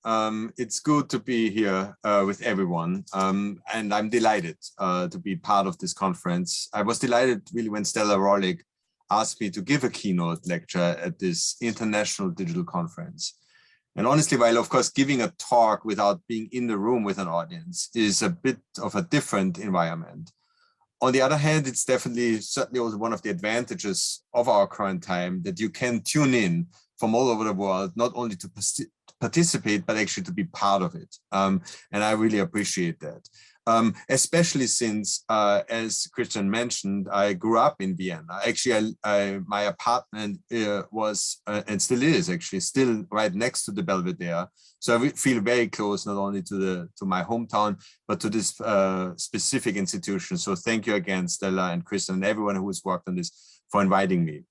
It's good to be here with everyone, and I'm delighted to be part of this conference. I was delighted really when Stella Rowling asked me to give a keynote lecture at this international digital conference. And honestly, while of course giving a talk without being in the room with an audience is a bit of a different environment. On the other hand, it's certainly also one of the advantages of our current time that you can tune in from all over the world, not only to participate, but actually to be part of it. And I really appreciate that. Especially since, as Christian mentioned, I grew up in Vienna. Actually, my apartment was, and still is actually, still right next to the Belvedere. So I feel very close, not only to my hometown, but to this specific institution. So thank you again, Stella and Christian, and everyone who has worked on this for inviting me.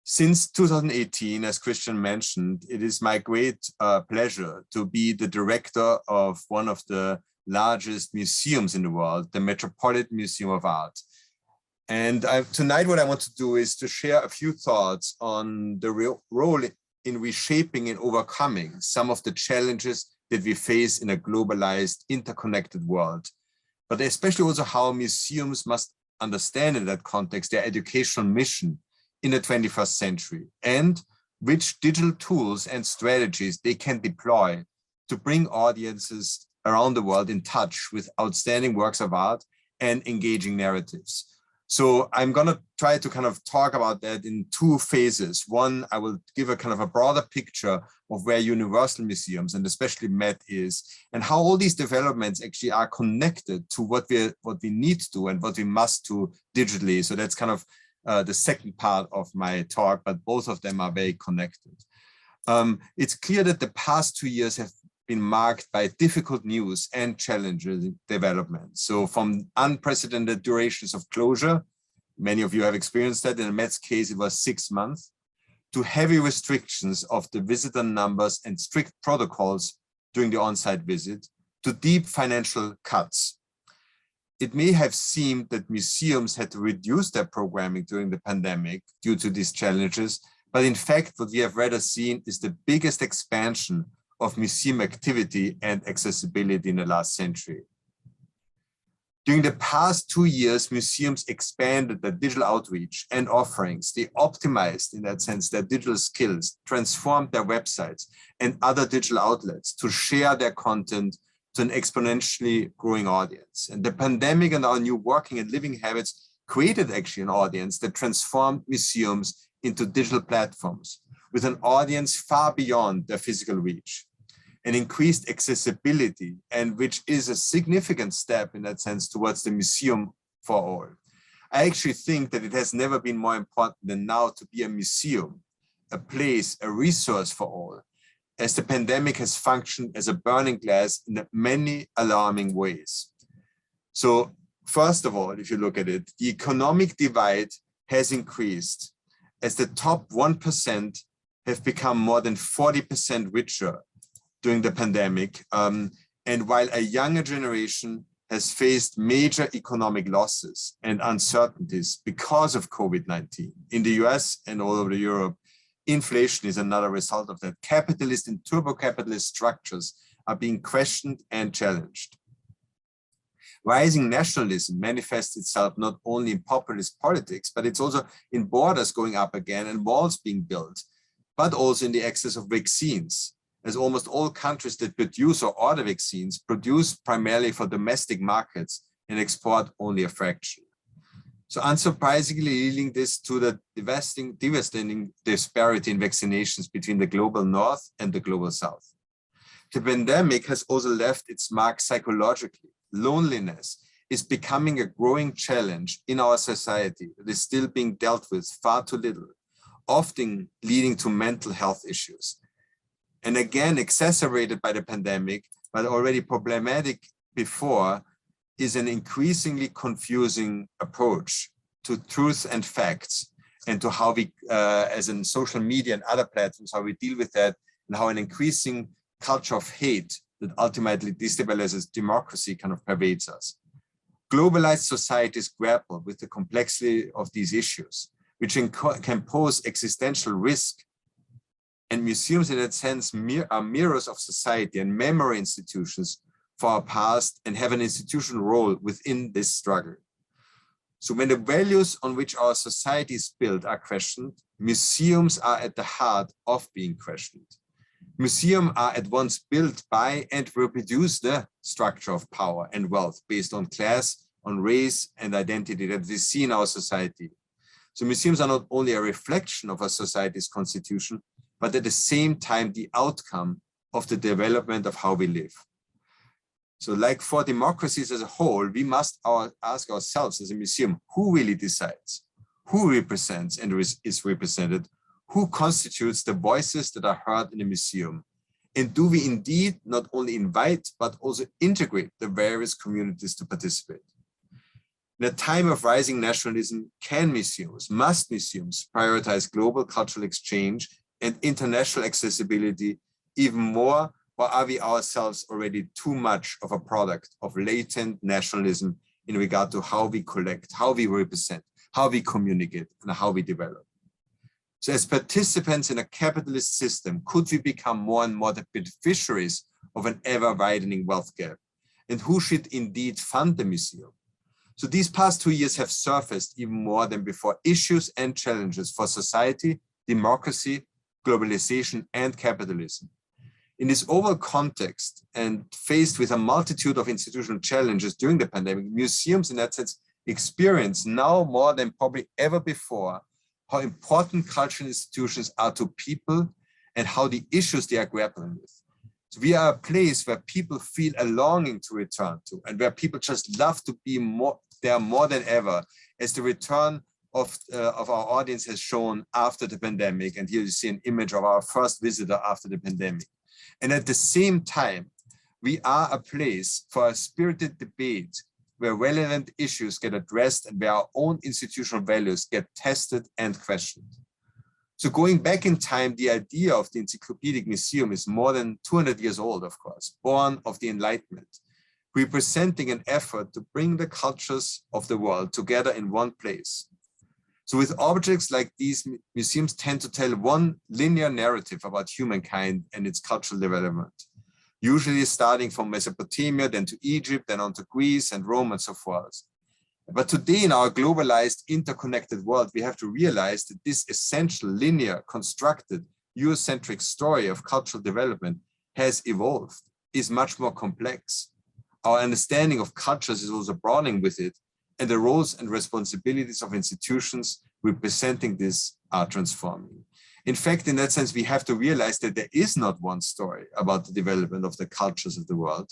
Since 2018, as Christian mentioned, it is my great pleasure to be the director of one of the largest museums in the world, the Metropolitan Museum of Art. And tonight what I want to do is to share a few thoughts on the role in reshaping and overcoming some of the challenges that we face in a globalized, interconnected world, but especially also how museums must understand in that context their educational mission in the 21st century, and which digital tools and strategies they can deploy to bring audiences around the world in touch with outstanding works of art and engaging narratives. So I'm going to try to kind of talk about that in two phases. One, I will give a kind of a broader picture of where universal museums and especially Met is, and how all these developments actually are connected to what we need to do and what we must do digitally. So that's kind of the second part of my talk, but both of them are very connected. It's clear that the past 2 years have been marked by difficult news and challenging developments. So from unprecedented durations of closure, many of you have experienced that. In the Met's case, it was 6 months, to heavy restrictions of the visitor numbers and strict protocols during the on-site visit, to deep financial cuts. It may have seemed that museums had to reduce their programming during the pandemic due to these challenges, but in fact, what we have rather seen is the biggest expansion of museum activity and accessibility in the last century. During the past 2 years, museums expanded their digital outreach and offerings. They optimized, in that sense, their digital skills, transformed their websites and other digital outlets to share their content to an exponentially growing audience. And the pandemic and our new working and living habits created actually an audience that transformed museums into digital platforms with an audience far beyond their physical reach, and increased accessibility, and which is a significant step in that sense towards the museum for all. I actually think that it has never been more important than now to be a museum, a place, a resource for all, as the pandemic has functioned as a burning glass in many alarming ways. So first of all, if you look at it, the economic divide has increased as the top 1% have become more than 40% richer during the pandemic. And while a younger generation has faced major economic losses and uncertainties because of COVID-19 in the US and all over Europe, inflation is another result of that. Capitalist and turbo-capitalist structures are being questioned and challenged. Rising nationalism manifests itself not only in populist politics, but it's also in borders going up again and walls being built, but also in the access of vaccines, as almost all countries that produce or order vaccines produce primarily for domestic markets and export only a fraction. So unsurprisingly, leading this to the devastating disparity in vaccinations between the global north and the global south. The pandemic has also left its mark psychologically. Loneliness is becoming a growing challenge in our society that is still being dealt with far too little, often leading to mental health issues. And again, exacerbated by the pandemic, but already problematic before, is an increasingly confusing approach to truth and facts, and to how we, as in social media and other platforms, how we deal with that, and how an increasing culture of hate that ultimately destabilizes democracy kind of pervades us. Globalized societies grapple with the complexity of these issues, which can pose existential risk And museums in that sense are mirrors of society and memory institutions for our past and have an institutional role within this struggle. So when the values on which our society is built are questioned, museums are at the heart of being questioned. Museums are at once built by and reproduce the structure of power and wealth based on class, on race and identity that we see in our society. So museums are not only a reflection of a society's constitution, but at the same time the outcome of the development of how we live. So like for democracies as a whole, we must ask ourselves as a museum, who really decides, who represents and is represented, who constitutes the voices that are heard in a museum? And do we indeed not only invite, but also integrate the various communities to participate? In a time of rising nationalism, must museums prioritize global cultural exchange and international accessibility even more, or are we ourselves already too much of a product of latent nationalism in regard to how we collect, how we represent, how we communicate, and how we develop? So as participants in a capitalist system, could we become more and more the beneficiaries of an ever-widening wealth gap? And who should indeed fund the museum? So these past 2 years have surfaced even more than before issues and challenges for society, democracy, globalization, and capitalism. In this overall context and faced with a multitude of institutional challenges during the pandemic, museums in that sense experience now more than probably ever before how important cultural institutions are to people and how the issues they are grappling with. So we are a place where people feel a longing to return to and where people just love to be there more than ever, as the return of our audience has shown after the pandemic. And here you see an image of our first visitor after the pandemic. And at the same time, we are a place for a spirited debate where relevant issues get addressed and where our own institutional values get tested and questioned. So going back in time, the idea of the Encyclopedic Museum is more than 200 years old, of course, born of the Enlightenment, representing an effort to bring the cultures of the world together in one place. So with objects like these, museums tend to tell one linear narrative about humankind and its cultural development, usually starting from Mesopotamia, then to Egypt, then on to Greece and Rome and so forth. But today in our globalized, interconnected world, we have to realize that this essential, linear, constructed, Eurocentric story of cultural development has evolved, is much more complex. Our understanding of cultures is also broadening with it, and the roles and responsibilities of institutions representing this are transforming. In fact, in that sense, we have to realize that there is not one story about the development of the cultures of the world,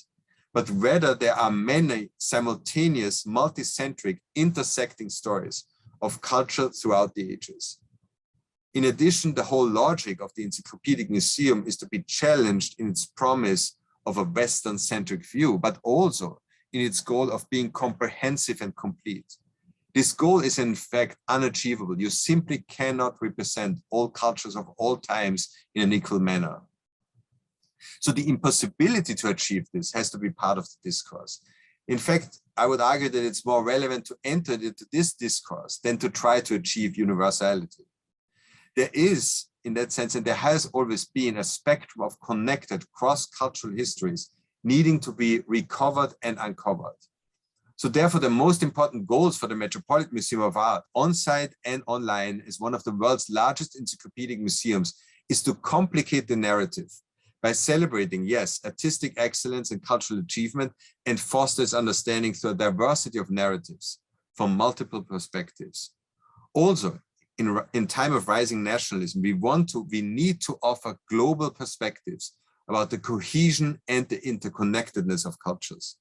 but rather there are many simultaneous, multicentric, intersecting stories of culture throughout the ages. In addition, the whole logic of the Encyclopedic Museum is to be challenged in its promise of a Western-centric view, but also in its goal of being comprehensive and complete. This goal is in fact unachievable. You simply cannot represent all cultures of all times in an equal manner. So the impossibility to achieve this has to be part of the discourse. In fact, I would argue that it's more relevant to enter into this discourse than to try to achieve universality. There is, in that sense, and there has always been a spectrum of connected cross-cultural histories needing to be recovered and uncovered. So therefore, the most important goals for the Metropolitan Museum of Art, on-site and online, as one of the world's largest encyclopedic museums, is to complicate the narrative by celebrating, yes, artistic excellence and cultural achievement, and foster its understanding through a diversity of narratives from multiple perspectives. Also, in time of rising nationalism, we need to offer global perspectives about the cohesion and the interconnectedness of cultures.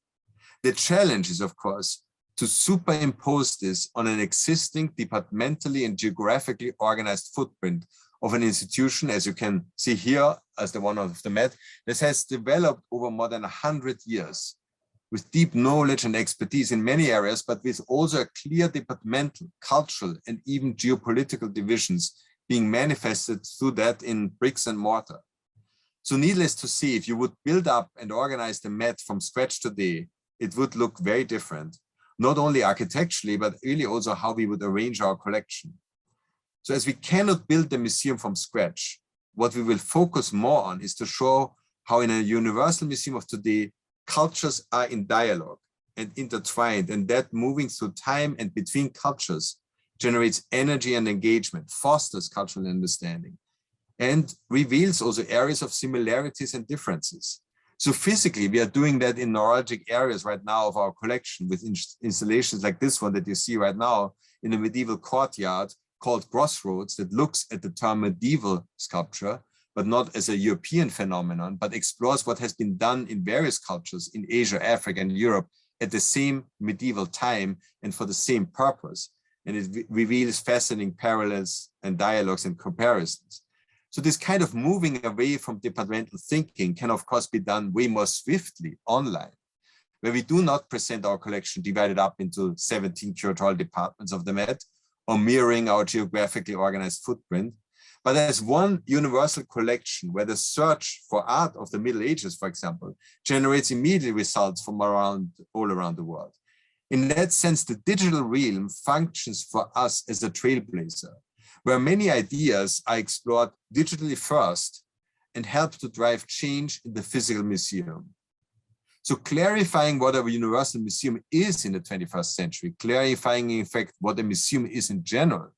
The challenge is, of course, to superimpose this on an existing departmentally and geographically organized footprint of an institution, as you can see here as the one of the Met, that has developed over more than 100 years with deep knowledge and expertise in many areas, but with also a clear departmental, cultural, and even geopolitical divisions being manifested through that in bricks and mortar. So needless to say, if you would build up and organize the Met from scratch today, it would look very different, not only architecturally, but really also how we would arrange our collection. So as we cannot build the museum from scratch, what we will focus more on is to show how in a universal museum of today, cultures are in dialogue and intertwined, and that moving through time and between cultures generates energy and engagement, fosters cultural understanding, and reveals also areas of similarities and differences. So physically, we are doing that in neurologic areas right now of our collection with installations like this one that you see right now in a medieval courtyard called Crossroads, that looks at the term medieval sculpture, but not as a European phenomenon, but explores what has been done in various cultures in Asia, Africa, and Europe at the same medieval time and for the same purpose. And it reveals fascinating parallels and dialogues and comparisons. So this kind of moving away from departmental thinking can, of course, be done way more swiftly online, where we do not present our collection divided up into 17 curatorial departments of the Met or mirroring our geographically organized footprint, but as one universal collection where the search for art of the Middle Ages, for example, generates immediate results from all around the world. In that sense, the digital realm functions for us as a trailblazer, where many ideas are explored digitally first and help to drive change in the physical museum. So clarifying what a universal museum is in the 21st century, clarifying in fact what a museum is in general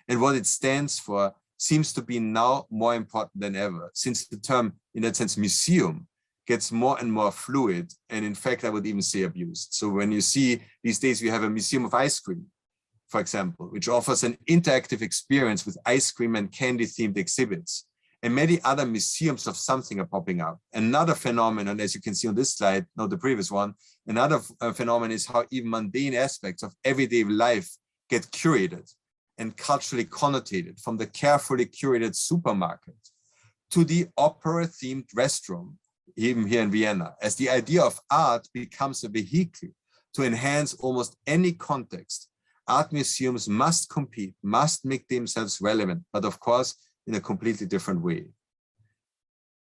and what it stands for, seems to be now more important than ever, since the term, in that sense, museum, gets more and more fluid, and in fact, I would even say abused. So when you see these days, we have a museum of ice cream, for example, which offers an interactive experience with ice cream and candy-themed exhibits. And many other museums of something are popping up. Another phenomenon, as you can see on this slide, not the previous one, another phenomenon is how even mundane aspects of everyday life get curated and culturally connotated, from the carefully curated supermarket to the opera-themed restroom, even here in Vienna, as the idea of art becomes a vehicle to enhance almost any context. Art museums must compete, must make themselves relevant, but of course, in a completely different way.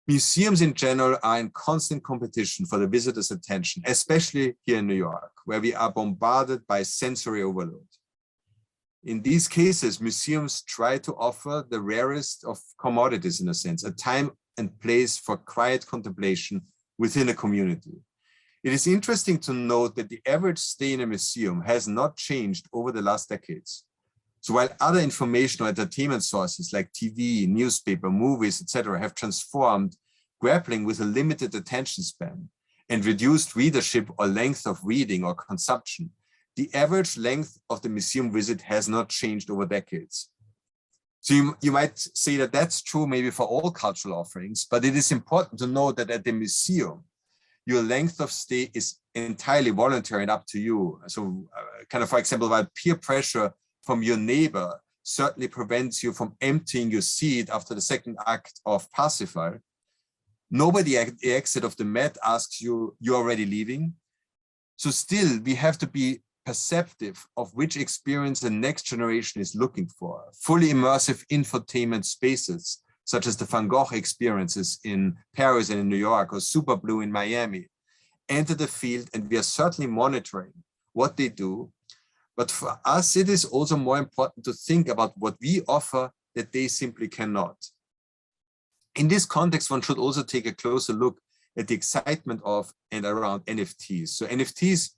Museums in general are in constant competition for the visitor's attention, especially here in New York, where we are bombarded by sensory overload. In these cases, museums try to offer the rarest of commodities, in a sense, a time and place for quiet contemplation within a community. It is interesting to note that the average stay in a museum has not changed over the last decades. So while other information or entertainment sources like TV, newspaper, movies, etc., have transformed, grappling with a limited attention span and reduced readership or length of reading or consumption, the average length of the museum visit has not changed over decades. So you might say that that's true maybe for all cultural offerings, but it is important to know that at the museum, your length of stay is entirely voluntary and up to you. So kind of, for example, while peer pressure from your neighbor certainly prevents you from emptying your seat after the second act of Parsifal, nobody at the exit of the Met asks you, you're already leaving? So still, we have to be perceptive of which experience the next generation is looking for. Fully immersive infotainment spaces, such as the Van Gogh experiences in Paris and in New York, or Super Blue in Miami, enter the field, and we are certainly monitoring what they do. But for us, it is also more important to think about what we offer that they simply cannot. In this context, one should also take a closer look at the excitement of and around NFTs. So NFTs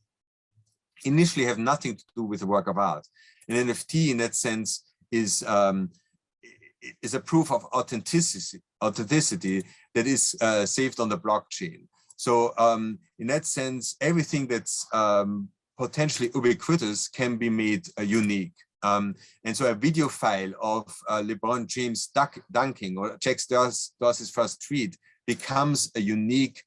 initially have nothing to do with the work of art. An NFT, in that sense, is a proof of authenticity that is saved on the blockchain. So in that sense, everything that's potentially ubiquitous can be made unique. And so a video file of LeBron James dunking or Jack Dorsey's first tweet becomes a unique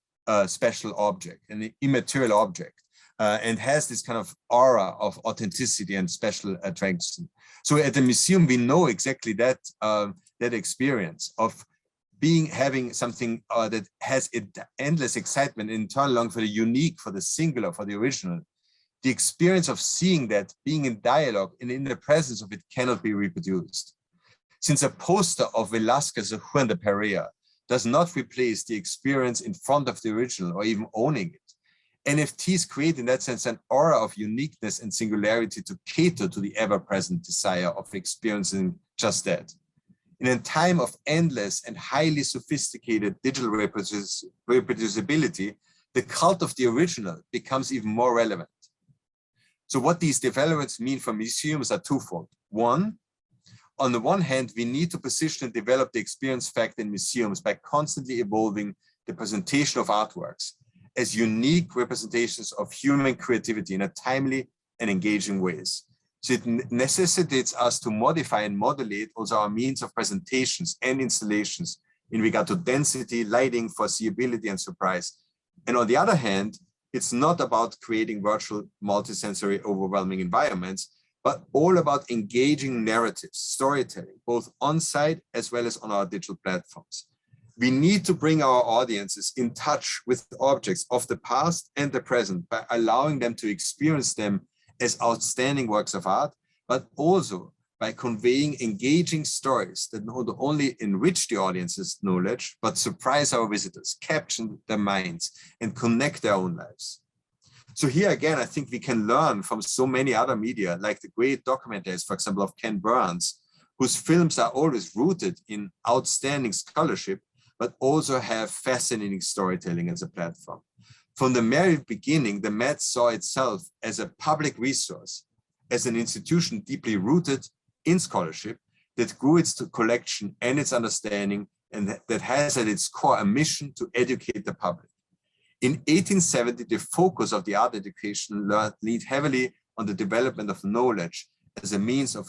special object, an immaterial object. And has this kind of aura of authenticity and special attraction. So at the museum, we know exactly that that experience of having something that has endless excitement, internal longing for the unique, for the singular, for the original. The experience of seeing that, being in dialogue and in the presence of it, cannot be reproduced. Since a poster of Velázquez or Juan de Pareja does not replace the experience in front of the original or even owning it, NFTs create, in that sense, an aura of uniqueness and singularity to cater to the ever-present desire of experiencing just that. In a time of endless and highly sophisticated digital reproducibility, the cult of the original becomes even more relevant. So what these developments mean for museums are twofold. One, on the one hand, we need to position and develop the experience factor in museums by constantly evolving the presentation of artworks as unique representations of human creativity in a timely and engaging ways. So it necessitates us to modify and modulate also our means of presentations and installations in regard to density, lighting, foreseeability, and surprise. And on the other hand, it's not about creating virtual, multisensory, overwhelming environments, but all about engaging narratives, storytelling, both on-site as well as on our digital platforms. We need to bring our audiences in touch with objects of the past and the present by allowing them to experience them as outstanding works of art, but also by conveying engaging stories that not only enrich the audience's knowledge, but surprise our visitors, capture their minds, and connect their own lives. So here again, I think we can learn from so many other media, like the great documentaries, for example, of Ken Burns, whose films are always rooted in outstanding scholarship, but also have fascinating storytelling as a platform. From the very beginning, the Met saw itself as a public resource, as an institution deeply rooted in scholarship that grew its collection and its understanding, and that has at its core a mission to educate the public. In 1870, the focus of the art education leaned heavily on the development of knowledge as a means of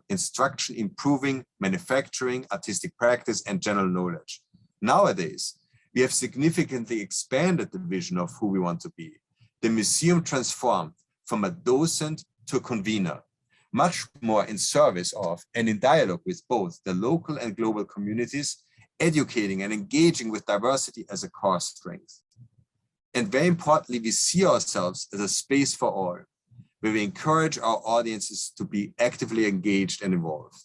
instruction, improving manufacturing, artistic practice, and general knowledge. Nowadays, we have significantly expanded the vision of who we want to be. The museum transformed from a docent to a convener, much more in service of and in dialogue with both the local and global communities, educating and engaging with diversity as a core strength. And very importantly, we see ourselves as a space for all, where we encourage our audiences to be actively engaged and involved.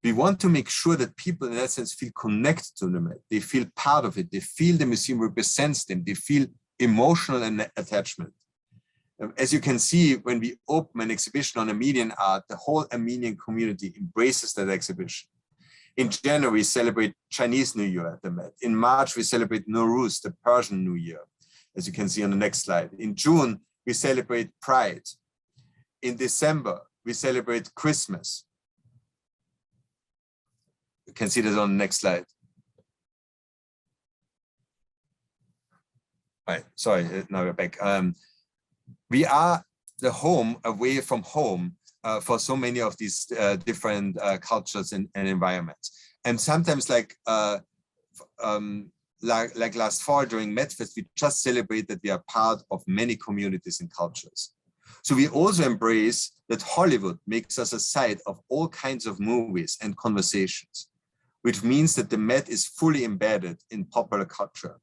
We want to make sure that people in that sense feel connected to the Met. They feel part of it. They feel the museum represents them. They feel emotional and attachment. As you can see, when we open an exhibition on Armenian art, the whole Armenian community embraces that exhibition. In January, we celebrate Chinese New Year at the Met. In March, we celebrate Nowruz, the Persian New Year, as you can see on the next slide. In June, we celebrate Pride. In December, we celebrate Christmas. You can see that on the next slide. Right, sorry, now we're back. We are the home away from home for so many of these different cultures and environments. And sometimes like last fall during MedFest, we just celebrate that we are part of many communities and cultures. So we also embrace that Hollywood makes us a site of all kinds of movies and conversations, which means that the Met is fully embedded in popular culture.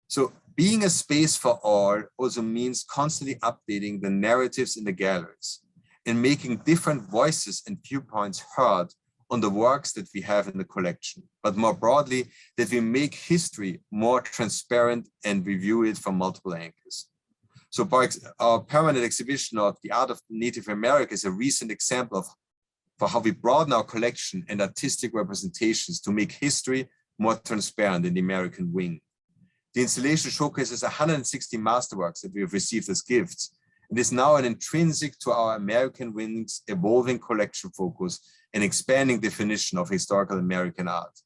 So being a space for all also means constantly updating the narratives in the galleries and making different voices and viewpoints heard on the works that we have in the collection, but more broadly, that we make history more transparent and review it from multiple angles. So our permanent exhibition of the art of Native America is a recent example for how we broaden our collection and artistic representations to make history more transparent in the American wing. The installation showcases 160 masterworks that we have received as gifts. It is now an intrinsic to our American wing's evolving collection focus and expanding definition of historical American art.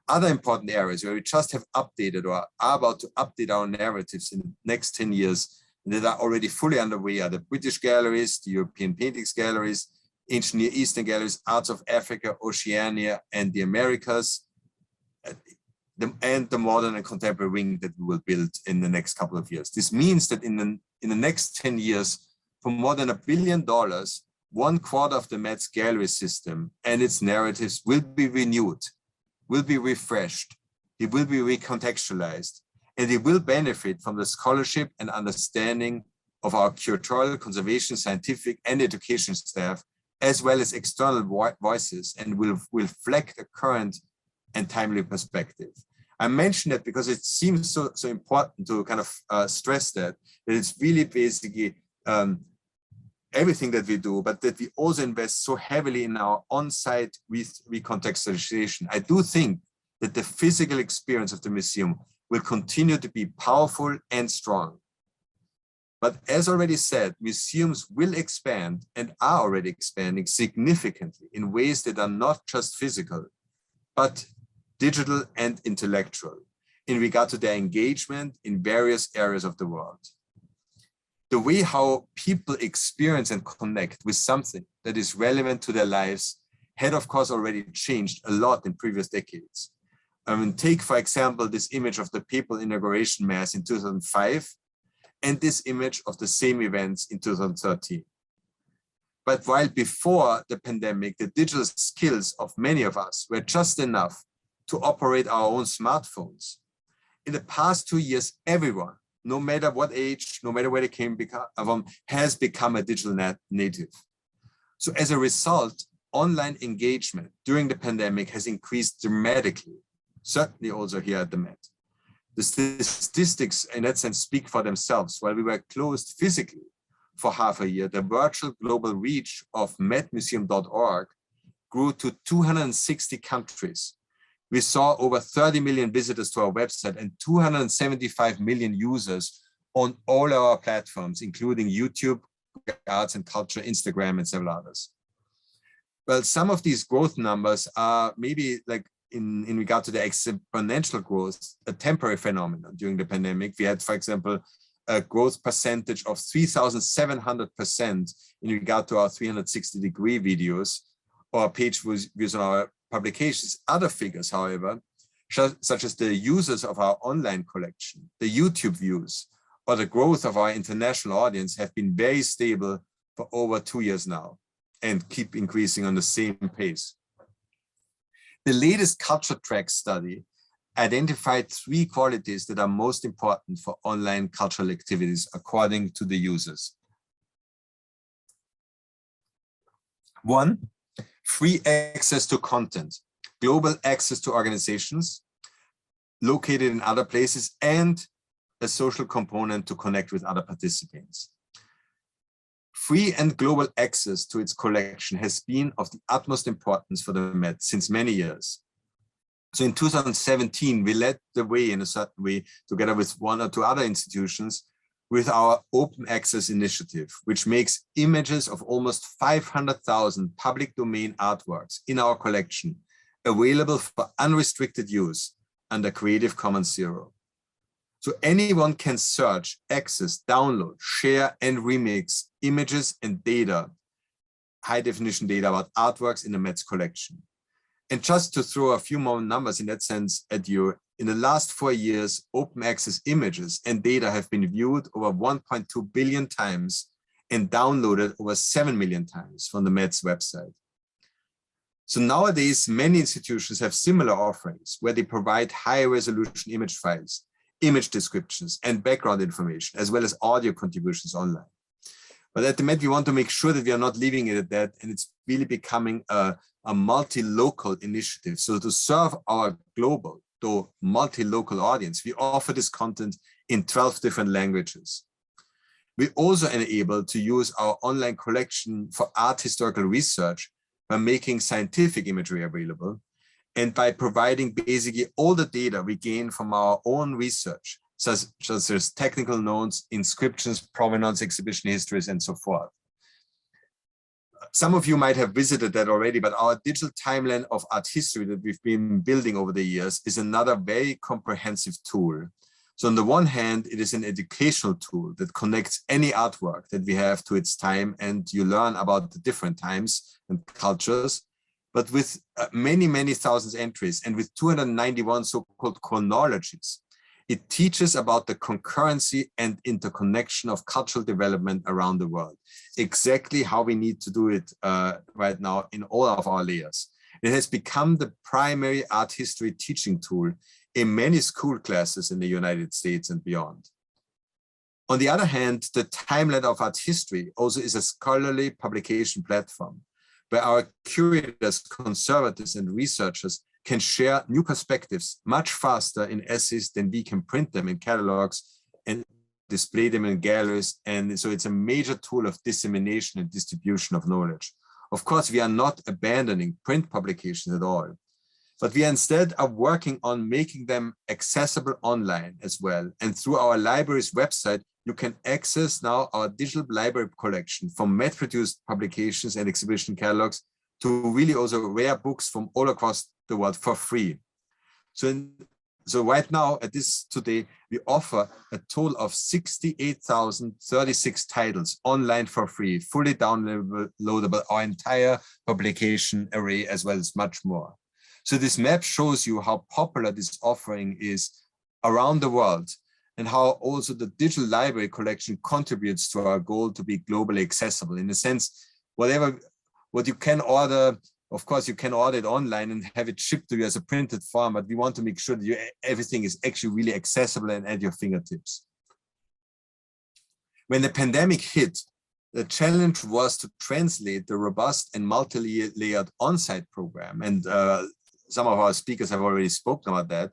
Other important areas where we just have updated or are about to update our narratives in the next 10 years that are already fully underway are the British galleries, the European paintings galleries, ancient Near Eastern galleries, arts of Africa, Oceania, and the Americas, and the modern and contemporary wing that we will build in the next couple of years. This means that in the next 10 years, for more than $1 billion, 1/4 of the Met's gallery system and its narratives will be renewed, will be refreshed, it will be recontextualized, and it will benefit from the scholarship and understanding of our curatorial, conservation, scientific, and education staff, as well as external voices, and will reflect a current and timely perspective. I mention that because it seems so important to kind of stress that it's really basically everything that we do, but that we also invest so heavily in our on-site recontextualization, I do think that the physical experience of the museum will continue to be powerful and strong. But as already said, museums will expand and are already expanding significantly in ways that are not just physical, but digital and intellectual in regard to their engagement in various areas of the world. The way how people experience and connect with something that is relevant to their lives had, of course, already changed a lot in previous decades. Take, for example, this image of the papal inauguration mass in 2005 and this image of the same events in 2013. But while before the pandemic, the digital skills of many of us were just enough to operate our own smartphones, in the past 2 years, everyone, no matter what age, no matter where they came from, has become a digital native. So as a result, online engagement during the pandemic has increased dramatically, certainly also here at the Met. The statistics in that sense speak for themselves. While we were closed physically for half a year, the virtual global reach of metmuseum.org grew to 260 countries. We saw over 30 million visitors to our website and 275 million users on all our platforms, including YouTube, Arts and Culture, Instagram, and several others. Well, some of these growth numbers are maybe like in regard to the exponential growth, a temporary phenomenon during the pandemic. We had, for example, a growth percentage of 3,700% in regard to our 360-degree videos or page views on our publications. Other figures, however, such as the users of our online collection, the YouTube views, or the growth of our international audience have been very stable for over 2 years now and keep increasing on the same pace. The latest Culture Track study identified 3 qualities that are most important for online cultural activities according to the users. 1, free access to content, global access to organizations located in other places, and a social component to connect with other participants. Free and global access to its collection has been of the utmost importance for the Met since many years. So in 2017, we led the way in a certain way, together with 1 or 2 other institutions, with our Open Access Initiative, which makes images of almost 500,000 public domain artworks in our collection available for unrestricted use under Creative Commons Zero. So anyone can search, access, download, share, and remix images and data, high definition data about artworks in the Met's collection. And just to throw a few more numbers in that sense at you, in the last 4 years, open access images and data have been viewed over 1.2 billion times and downloaded over 7 million times from the Met's website. So nowadays, many institutions have similar offerings where they provide high resolution image files, image descriptions, and background information, as well as audio contributions online. But at the Met, we want to make sure that we are not leaving it at that, and it's really becoming a multi-local initiative. So to serve our global, though multi-local audience, we offer this content in 12 different languages. We also enable to use our online collection for art historical research by making scientific imagery available and by providing basically all the data we gain from our own research, such as technical notes, inscriptions, provenance, exhibition histories, and so forth. Some of you might have visited that already, but our digital timeline of art history that we've been building over the years is another very comprehensive tool. So on the one hand, it is an educational tool that connects any artwork that we have to its time, and you learn about the different times and cultures. But with many, many thousands entries and with 291 so-called chronologies, it teaches about the concurrency and interconnection of cultural development around the world, exactly how we need to do it right now in all of our layers. It has become the primary art history teaching tool in many school classes in the United States and beyond. On the other hand, the Timeline of Art History also is a scholarly publication platform where our curators, conservators, and researchers can share new perspectives much faster in essays than we can print them in catalogs and display them in galleries. And so it's a major tool of dissemination and distribution of knowledge. Of course, we are not abandoning print publications at all, but we instead are working on making them accessible online as well. And through our library's website, you can access now our digital library collection from mass-produced publications and exhibition catalogs to really also rare books from all across the world for free. So right now, today, we offer a total of 68,036 titles online for free, fully downloadable, our entire publication array, as well as much more. So this map shows you how popular this offering is around the world, and how also the digital library collection contributes to our goal to be globally accessible. In a sense, what you can order, of course, you can order it online and have it shipped to you as a printed form, but we want to make sure that everything is actually really accessible and at your fingertips. When the pandemic hit, the challenge was to translate the robust and multi-layered on-site program, and some of our speakers have already spoken about that,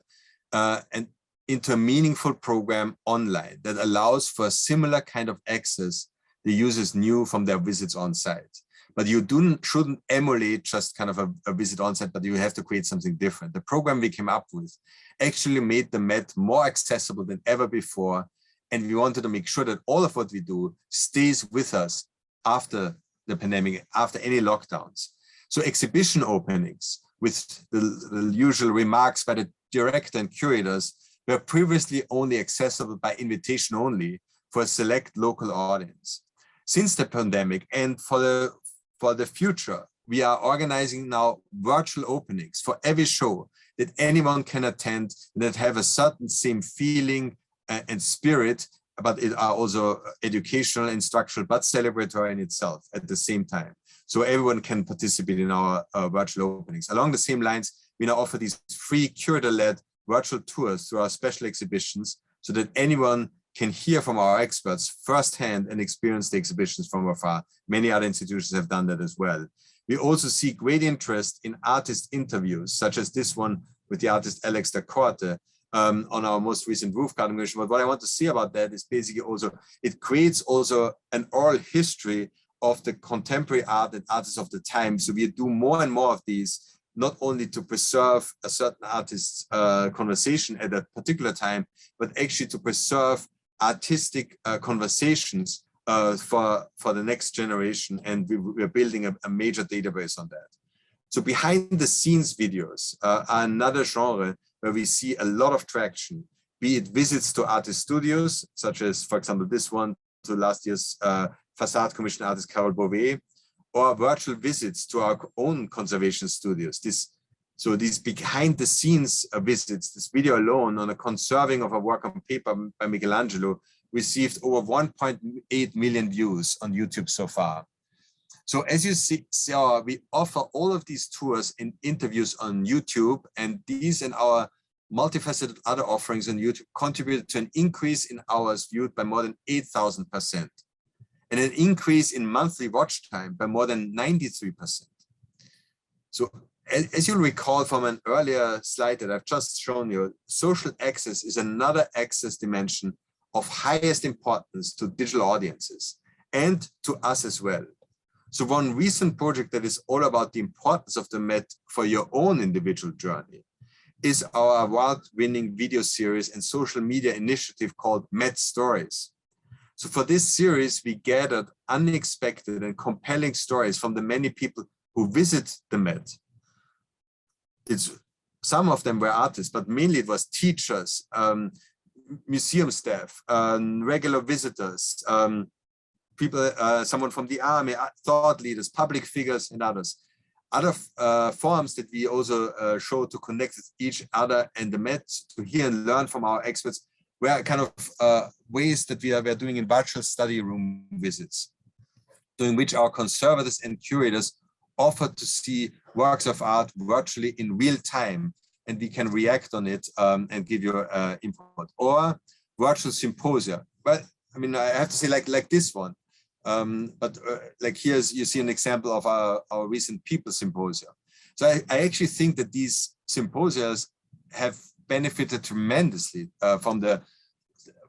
and into a meaningful program online that allows for a similar kind of access the users knew from their visits on site. But you shouldn't emulate just kind of a visit on site, but you have to create something different. The program we came up with actually made the Met more accessible than ever before. And we wanted to make sure that all of what we do stays with us after the pandemic, after any lockdowns. So exhibition openings with the usual remarks by the director and curators were previously only accessible by invitation only for a select local audience. Since the pandemic and for the future, we are organizing now virtual openings for every show that anyone can attend and that have a certain same feeling and spirit, but it are also educational, instructional, but celebratory in itself at the same time. So everyone can participate in our virtual openings. Along the same lines, we now offer these free curator-led virtual tours through our special exhibitions so that anyone can hear from our experts firsthand and experience the exhibitions from afar. Many other institutions have done that as well. We also see great interest in artist interviews, such as this one with the artist Alex da Corte on our most recent roof carving mission. But what I want to say about that is basically also, it creates also an oral history of the contemporary art and artists of the time. So we do more and more of these, not only to preserve a certain artist's conversation at a particular time, but actually to preserve artistic conversations for the next generation. And we're building a major database on that. So behind the scenes videos are another genre where we see a lot of traction, be it visits to artist studios, such as, for example, this one to last year's facade commission artist Carol Beauvais, or virtual visits to our own conservation studios. So these behind the scenes visits, this video alone on a conserving of a work on paper by Michelangelo received over 1.8 million views on YouTube so far. So as you see, we offer all of these tours and interviews on YouTube, and these and our multifaceted other offerings on YouTube contributed to an increase in hours viewed by more than 8,000%, and an increase in monthly watch time by more than 93%. So as you'll recall from an earlier slide that I've just shown you, social access is another access dimension of highest importance to digital audiences and to us as well. So one recent project that is all about the importance of the Met for your own individual journey is our award-winning video series and social media initiative called Met Stories. So for this series, we gathered unexpected and compelling stories from the many people who visit the Met. Some of them were artists, but mainly it was teachers, museum staff, regular visitors, people, someone from the army, thought leaders, public figures, and others. Other forums that we also show to connect with each other and the Met to hear and learn from our experts were kind of ways that we are doing in virtual study room visits, in which our conservators and curators offer to see works of art virtually in real time, and we can react on it and give you input. Or virtual symposia. But I mean, I have to say like this one. Like here's, you see an example of our recent People Symposia. So I actually think that these symposia have benefited tremendously from the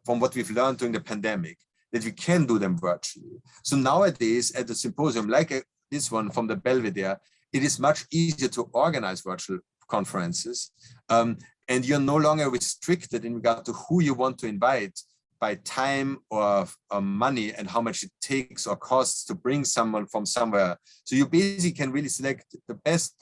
from what we've learned during the pandemic, that we can do them virtually. So nowadays at the symposium, like this one from the Belvedere, it is much easier to organize virtual conferences. And you're no longer restricted in regard to who you want to invite by time or money and how much it takes or costs to bring someone from somewhere. So you basically can really select the best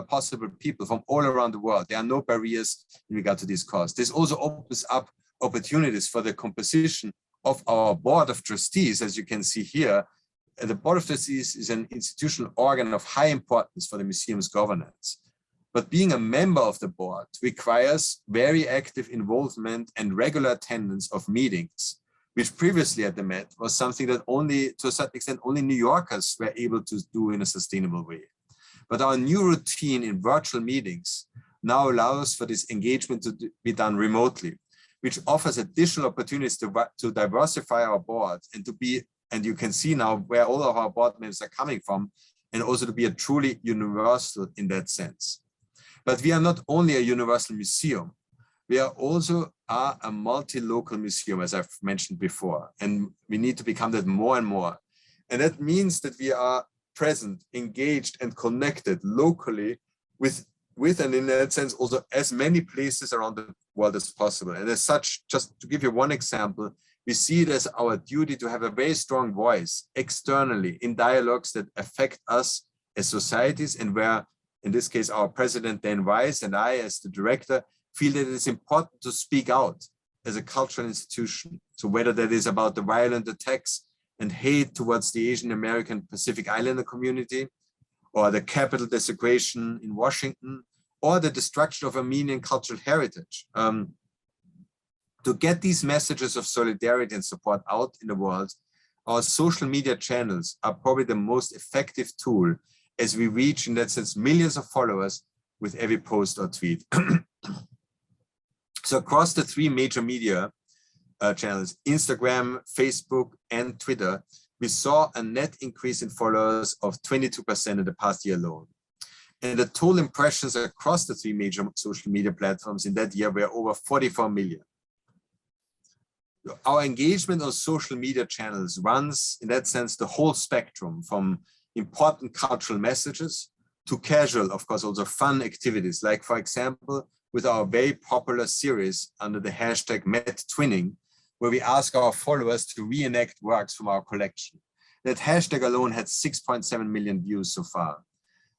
possible people from all around the world. There are no barriers in regard to these costs. This also opens up opportunities for the composition of our board of trustees. As you can see here, the board of trustees is an institutional organ of high importance for the museum's governance. But being a member of the board requires very active involvement and regular attendance of meetings, which previously at the Met was something that only, to a certain extent, only New Yorkers were able to do in a sustainable way. But our new routine in virtual meetings now allows for this engagement to be done remotely, which offers additional opportunities to diversify our board and to be, and you can see now where all of our board members are coming from, and also to be a truly universal in that sense. But we are not only a universal museum, we are also a multi-local museum, as I've mentioned before, and we need to become that more and more. And that means that we are present, engaged, and connected locally with and in that sense also as many places around the world as possible. And as such, just to give you one example, we see it as our duty to have a very strong voice externally in dialogues that affect us as societies, and where, in this case, our president, Dan Weiss, and I, as the director, feel that it is important to speak out as a cultural institution. So whether that is about the violent attacks and hate towards the Asian American Pacific Islander community, or the capital desecration in Washington, or the destruction of Armenian cultural heritage. To get these messages of solidarity and support out in the world, our social media channels are probably the most effective tool, as we reach, in that sense, millions of followers with every post or tweet. So across the three major media channels, Instagram, Facebook, and Twitter, we saw a net increase in followers of 22% in the past year alone. And the total impressions across the three major social media platforms in that year were over 44 million. Our engagement on social media channels runs, in that sense, the whole spectrum, from important cultural messages to casual, of course, also fun activities, like, for example, with our very popular series under the hashtag MetTwinning, where we ask our followers to reenact works from our collection. That hashtag alone had 6.7 million views so far.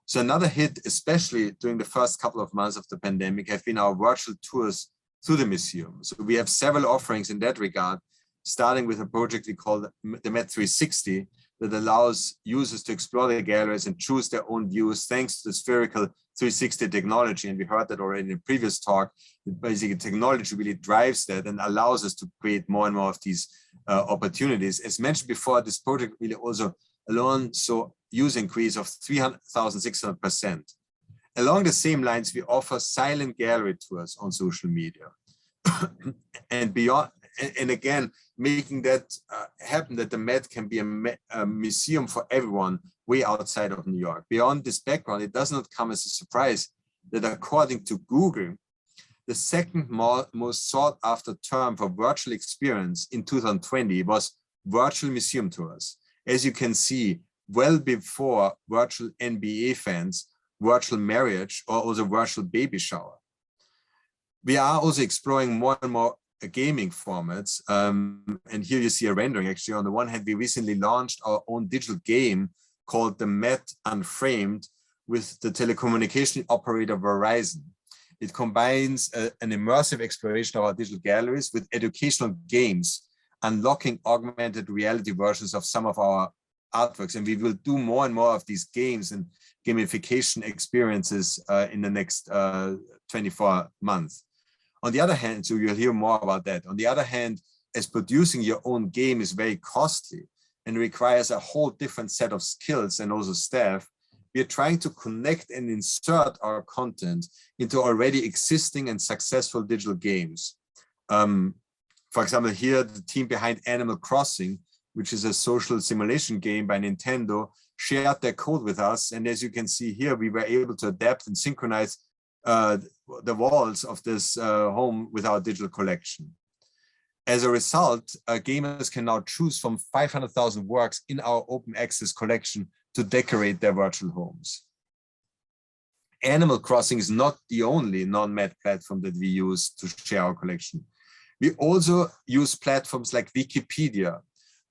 So another hit, especially during the first couple of months of the pandemic, have been our virtual tours through the museum. So we have several offerings in that regard, starting with a project we call the Met 360, that allows users to explore the galleries and choose their own views thanks to the spherical 360 technology. And we heard that already in the previous talk, that basically technology really drives that and allows us to create more and more of these opportunities. As mentioned before, this project really also alone saw use increase of 300,600%. Along the same lines, we offer silent gallery tours on social media. And beyond, and again, making that happen, that the Met can be a museum for everyone way outside of New York. Beyond this background, it does not come as a surprise that according to Google, the second most sought after term for virtual experience in 2020 was virtual museum tours. As you can see, well before virtual NBA fans, virtual marriage, or also virtual baby shower. We are also exploring more and more gaming formats. And here you see a rendering. Actually, on the one hand, we recently launched our own digital game called the Met Unframed with the telecommunication operator Verizon. It combines an immersive exploration of our digital galleries with educational games, unlocking augmented reality versions of some of our artworks. And we will do more and more of these games and gamification experiences in the next 24 months. On the other hand, so you'll hear more about that. On the other hand, as producing your own game is very costly and requires a whole different set of skills and also staff, we are trying to connect and insert our content into already existing and successful digital games. For example, here, the team behind Animal Crossing, which is a social simulation game by Nintendo, shared their code with us. And as you can see here, we were able to adapt and synchronize the walls of this home with our digital collection. As a result, gamers can now choose from 500,000 works in our open access collection to decorate their virtual homes. Animal Crossing is not the only non-Met platform that we use to share our collection. We also use platforms like Wikipedia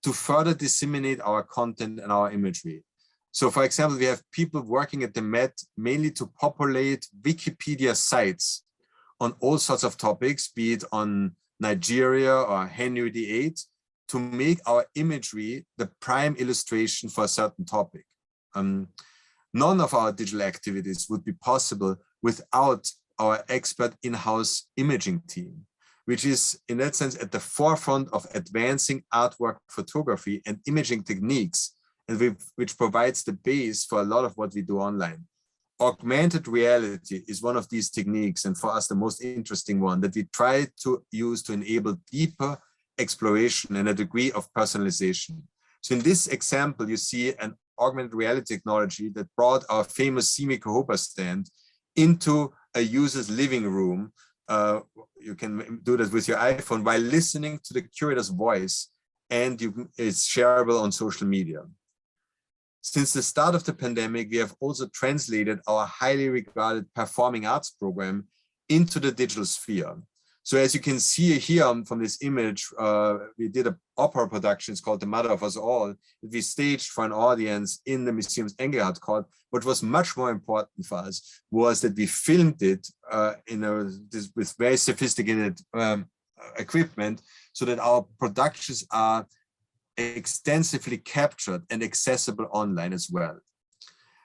to further disseminate our content and our imagery. So for example, we have people working at the Met mainly to populate Wikipedia sites on all sorts of topics, be it on Nigeria or Henry VIII, to make our imagery the prime illustration for a certain topic. None of our digital activities would be possible without our expert in-house imaging team, which is in that sense at the forefront of advancing artwork photography and imaging techniques, and which provides the base for a lot of what we do online. Augmented reality is one of these techniques, and for us the most interesting one that we try to use to enable deeper exploration and a degree of personalization. So in this example, you see an augmented reality technology that brought our famous Simi Cohopa stand into a user's living room. You can do this with your iPhone while listening to the curator's voice, and it's shareable on social media. Since the start of the pandemic, we have also translated our highly regarded performing arts program into the digital sphere. So as you can see here from this image, we did an opera production, it's called The Mother of Us All, that we staged for an audience in the museum's Engelhardt Court. What was much more important for us was that we filmed it with very sophisticated equipment, so that our productions are extensively captured and accessible online as well.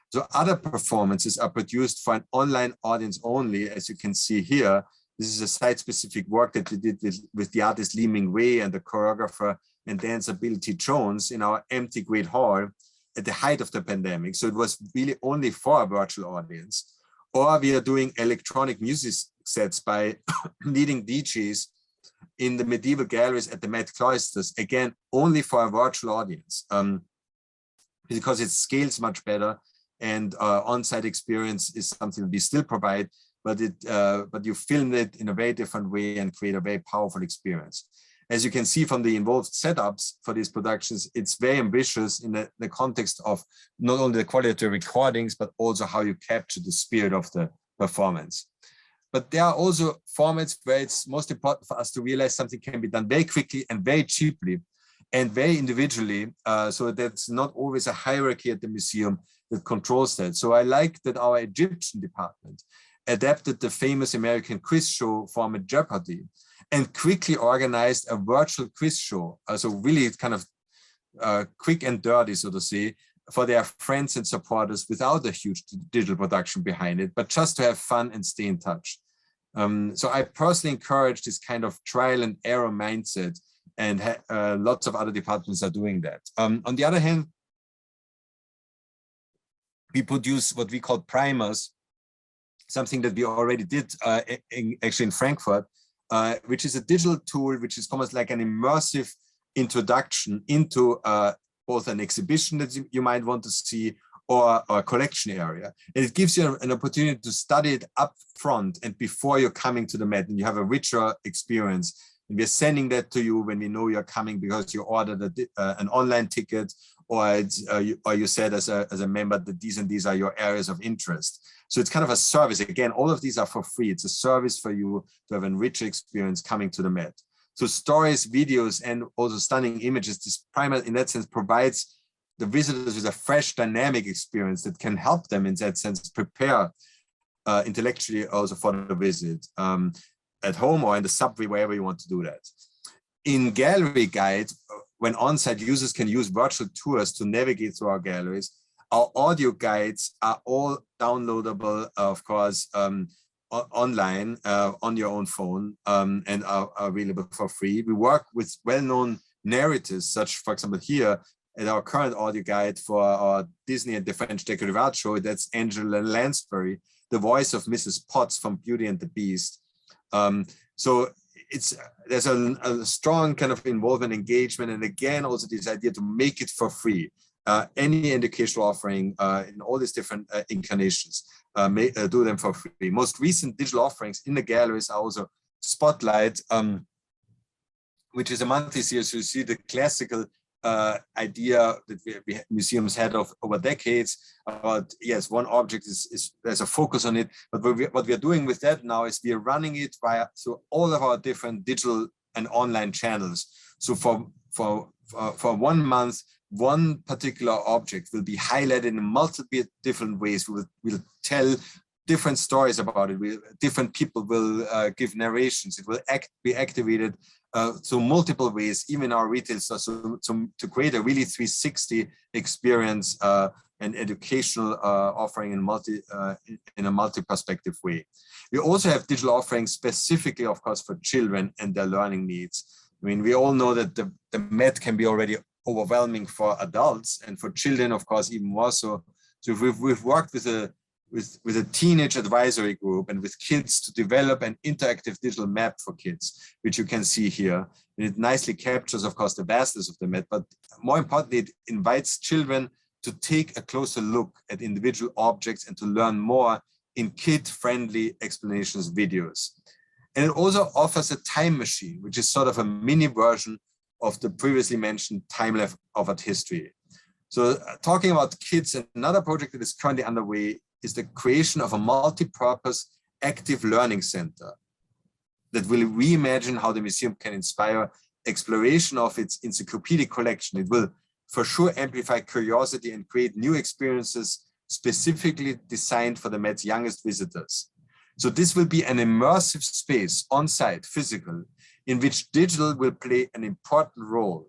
So other performances are produced for an online audience only, as you can see here. This is a site-specific work that we did with the artist Li Mingwei and the choreographer and dancer Bill T. Jones in our empty Great Hall at the height of the pandemic. So it was really only for a virtual audience. Or we are doing electronic music sets by leading DJs in the medieval galleries at the Met Cloisters, again, only for a virtual audience, because it scales much better, and on-site experience is something we still provide, but you film it in a very different way and create a very powerful experience. As you can see from the involved setups for these productions, it's very ambitious in the context of not only the quality of the recordings, but also how you capture the spirit of the performance. But there are also formats where it's most important for us to realize something can be done very quickly and very cheaply and very individually, so that's not always a hierarchy at the museum that controls that. So I like that our Egyptian department adapted the famous American quiz show format Jeopardy and quickly organized a virtual quiz show. So really kind of quick and dirty, so to say, for their friends and supporters without a huge digital production behind it, but just to have fun and stay in touch. So I personally encourage this kind of trial and error mindset, and lots of other departments are doing that. On the other hand, we produce what we call primers, something that we already did actually in Frankfurt, which is a digital tool, which is almost like an immersive introduction into both an exhibition that you might want to see or a collection area. And it gives you an opportunity to study it up front and before you're coming to the Met, and you have a richer experience. And we're sending that to you when we know you're coming because you ordered an online ticket, or you said as a member that these and these are your areas of interest. So it's kind of a service. Again, all of these are for free. It's a service for you to have a rich experience coming to the Met. So stories, videos, and also stunning images, this primer in that sense provides the visitors with a fresh, dynamic experience that can help them in that sense prepare intellectually also for the visit at home or in the subway, wherever you want to do that. In Gallery Guide, when on-site, users can use virtual tours to navigate through our galleries. Our audio guides are all downloadable, of course, online on your own phone, and are available for free. We work with well-known narrators, such, for example, here at our current audio guide for our Disney and the French Decorative Art Show, that's Angela Lansbury, the voice of Mrs. Potts from Beauty and the Beast. So there's a strong kind of involvement, engagement, and again, also this idea to make it for free. Any educational offering in all these different incarnations, do them for free. Most recent digital offerings in the galleries are also Spotlight, which is a monthly series. You see the classical idea that museums had over decades about, yes, one object is there's a focus on it, but what we are doing with that now is we are running it through all of our different digital and online channels. So for 1 month, one particular object will be highlighted in multiple different ways. We'll tell different stories about it. Different people will give narrations. It will be activated through multiple ways, even our retail stores, to create a really 360 experience and educational offering in a multi-perspective way. We also have digital offerings specifically, of course, for children and their learning needs. I mean, we all know that the Met can be already overwhelming for adults, and for children, of course, even more so. So we've worked with a teenage advisory group and with kids to develop an interactive digital map for kids, which you can see here. And it nicely captures, of course, the vastness of the Met, but more importantly, it invites children to take a closer look at individual objects and to learn more in kid-friendly explanations videos. And it also offers a time machine, which is sort of a mini version of the previously mentioned time-lapse of art history. So talking about kids, another project that is currently underway is the creation of a multi-purpose active learning center that will reimagine how the museum can inspire exploration of its encyclopedic collection. It will for sure amplify curiosity and create new experiences specifically designed for the Met's youngest visitors. So this will be an immersive space on site, physical, in which digital will play an important role,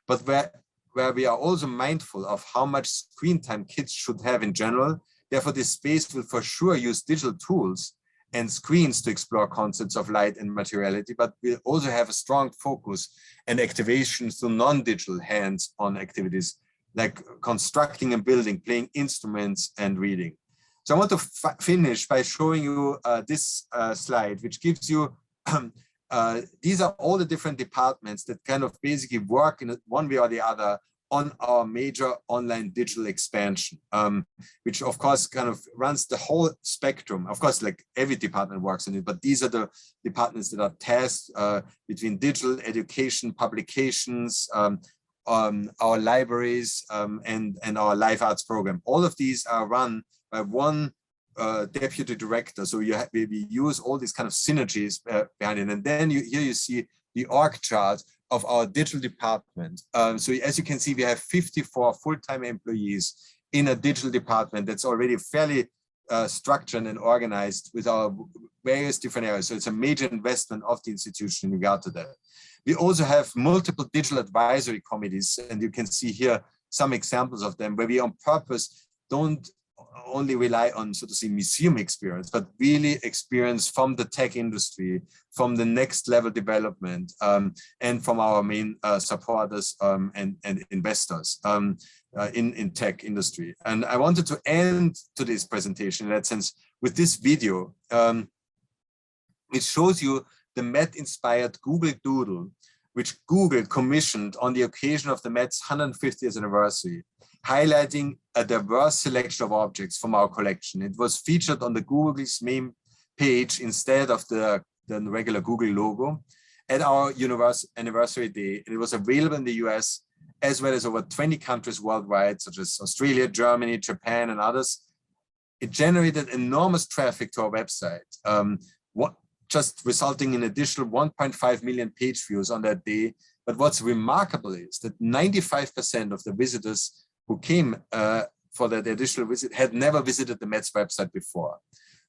but where we are also mindful of how much screen time kids should have in general. Therefore, this space will for sure use digital tools and screens to explore concepts of light and materiality, but will also have a strong focus and activation through non-digital hands-on activities like constructing and building, playing instruments, and reading. So I want to finish by showing you this slide, which gives you, these are all the different departments that kind of basically work in one way or the other on our major online digital expansion, which of course kind of runs the whole spectrum. Of course, like every department works on it, but these are the departments that are tasked between digital education, publications, our libraries, and our live arts program. All of these are run by one deputy director. So we use all these kind of synergies behind it. And then here you see the org chart of our digital department. So as you can see, we have 54 full-time employees in a digital department that's already fairly structured and organized with our various different areas. So it's a major investment of the institution in regard to that. We also have multiple digital advisory committees, and you can see here some examples of them, where we on purpose don't only rely on, so to say, museum experience, but really experience from the tech industry, from the next level development, and from our main supporters and investors in tech industry. And I wanted to end today's presentation in that sense with this video, which shows you the Met-inspired Google Doodle, which Google commissioned on the occasion of the Met's 150th anniversary, highlighting a diverse selection of objects from our collection. It was featured on the Google's main page instead of the regular Google logo at our anniversary day. And it was available in the US, as well as over 20 countries worldwide, such as Australia, Germany, Japan, and others. It generated enormous traffic to our website, just resulting in additional 1.5 million page views on that day. But what's remarkable is that 95% of the visitors who came for that additional visit had never visited the Met's website before.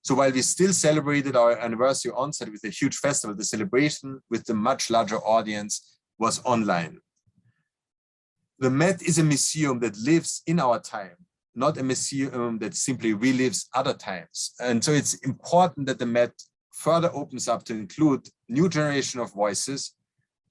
So while we still celebrated our anniversary on site with a huge festival, the celebration with the much larger audience was online. The Met is a museum that lives in our time, not a museum that simply relives other times. And so it's important that the Met further opens up to include new generation of voices,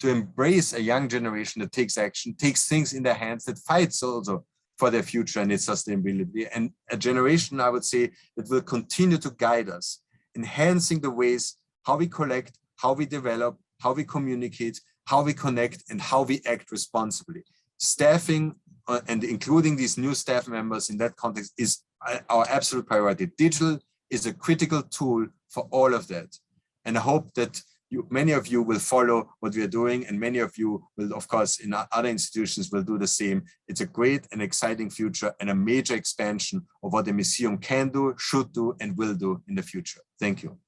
to embrace a young generation that takes action, takes things in their hands, that fights also for their future and its sustainability, and a generation, I would say, that will continue to guide us, enhancing the ways how we collect, how we develop, how we communicate, how we connect, and how we act responsibly. Staffing and including these new staff members in that context is our absolute priority. Digital is a critical tool for all of that. And I hope that many of you will follow what we are doing, and many of you will, of course, in other institutions will do the same. It's a great and exciting future and a major expansion of what the museum can do, should do, and will do in the future. Thank you.